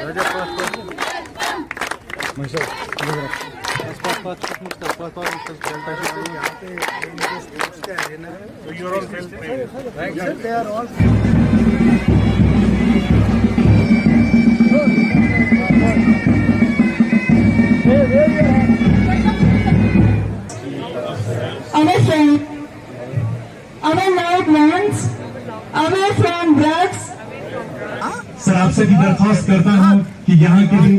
Our friend, our loved ones, away from drugs. Sir आपसे भी दरख्वास्त करता हूँ कि यहाँ के लिए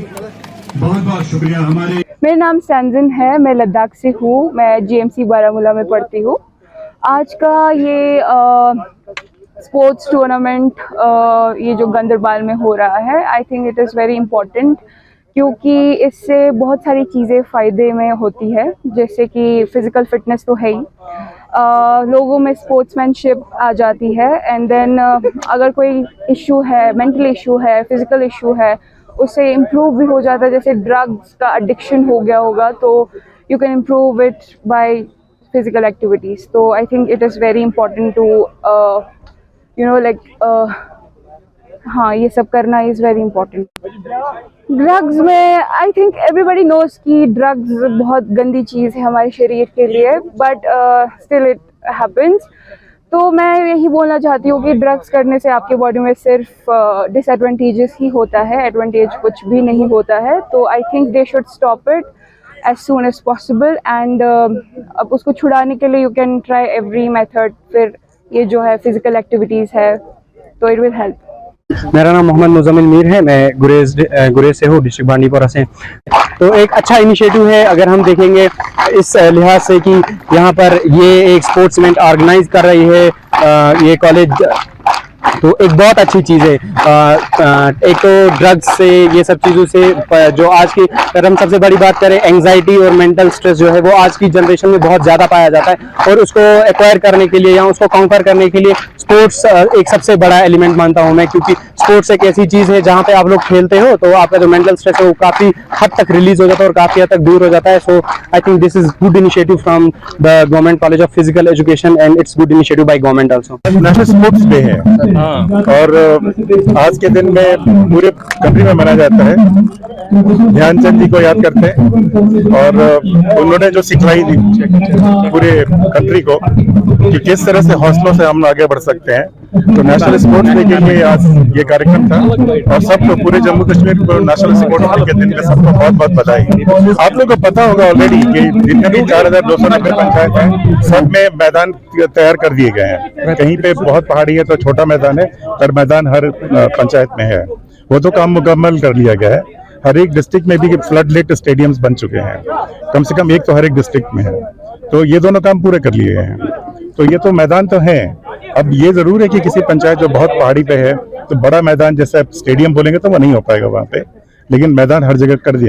बहुत बहुत शुक्रिया। हमारे मेरा नाम सैनजिन है, मैं लद्दाख से हूँ, मैं जीएमसी बारामूला में पढ़ती हूँ। आज का ये स्पोर्ट्स टूर्नामेंट ये जो गंदरबाल में हो रहा है, आई think it is very important, क्योंकि इससे बहुत सारी चीज़ें फ़ायदे में होती है, जैसे कि फ़िज़िकल फिटनेस तो है ही, लोगों में स्पोर्ट्समैनशिप आ जाती है, एंड देन अगर कोई इशू है, मेंटल इशू है, फिज़िकल इशू है, उससे इम्प्रूव भी हो जाता है। जैसे ड्रग्स का एडिक्शन हो गया होगा तो you can improve it by physical activities. तो I think it is very important to हाँ, ये सब करना इज़ वेरी इम्पोर्टेंट। ड्रग्स में आई थिंक एवरीबडी नोज कि ड्रग्स बहुत गंदी चीज़ है हमारे शरीर के लिए, बट स्टिल इट हैपन्स। तो मैं यही बोलना चाहती हूँ कि ड्रग्स करने से आपके बॉडी में सिर्फ डिसएडवांटेजेस ही होता है, एडवांटेज कुछ भी नहीं होता है। तो I think they should stop it as soon as possible, and अब उसको छुड़ाने के लिए you can try every method. फिर ये जो है फिज़िकल एक्टिविटीज़ है, तो इट विल हेल्प। मेरा नाम मोहम्मद मुजम्मिल मीर है, मैं गुरेज से हूँ, डिस्ट्रिक्ट बांडीपोरा से। तो एक अच्छा इनिशिएटिव है अगर हम देखेंगे इस लिहाज से कि यहाँ पर ये एक स्पोर्ट्स इवेंट ऑर्गेनाइज कर रही है ये कॉलेज, तो एक बहुत अच्छी चीज़ है। एक तो ड्रग्स से, ये सब चीज़ों से जो आज की, अगर हम सबसे बड़ी बात करें, एंग्जाइटी और मेंटल स्ट्रेस जो है वो आज की जनरेशन में बहुत ज़्यादा पाया जाता है, और उसको एक्वायर करने के लिए या उसको काउंटर करने के लिए स्पोर्ट्स एक सबसे बड़ा एलिमेंट मानता हूँ मैं, क्योंकि स्पोर्ट्स एक ऐसी चीज़ है जहाँ पे आप लोग खेलते हो तो आपका जो मेंटल स्ट्रेस है वो काफ़ी हद तक रिलीज हो जाता है और काफ़ी हद तक दूर हो जाता है। So I think this is good initiative from the government college of physical education, and it's good initiative by government also. National sports day है और आज के दिन में पूरे कंट्री में मनाया जाता है। ध्यानचंद जी को याद करते हैं और उन्होंने जो सिखलाई दी पूरे कंट्री को कि किस तरह से हौसलों से हम आगे बढ़ सकते हैं। तो नेशनल स्पोर्ट्स डे के लिए आज ये कार्यक्रम था और सबको, पूरे जम्मू कश्मीर को नेशनल स्पोर्ट्स डे के दिन में सबको बहुत बहुत बधाई। आप लोगों को पता होगा ऑलरेडी कि जितने भी 4290 पंचायत हैं सब में मैदान तैयार कर दिए गए हैं। कहीं पे बहुत पहाड़ी है तो छोटा मैदान है, पर मैदान हर पंचायत में है, वो तो काम मुकम्मल कर लिया गया है। हर एक डिस्ट्रिक्ट में भी फ्लड लाइट स्टेडियम्स बन चुके हैं, कम से कम एक तो हर एक डिस्ट्रिक्ट में है, तो ये दोनों काम पूरे कर लिए हैं। तो ये तो मैदान तो है। अब ये जरूर है कि किसी पंचायत जो बहुत पहाड़ी पे है तो बड़ा मैदान जैसे स्टेडियम बोलेंगे तो वो नहीं हो पाएगा वहाँ पे, लेकिन मैदान हर जगह कर दिया।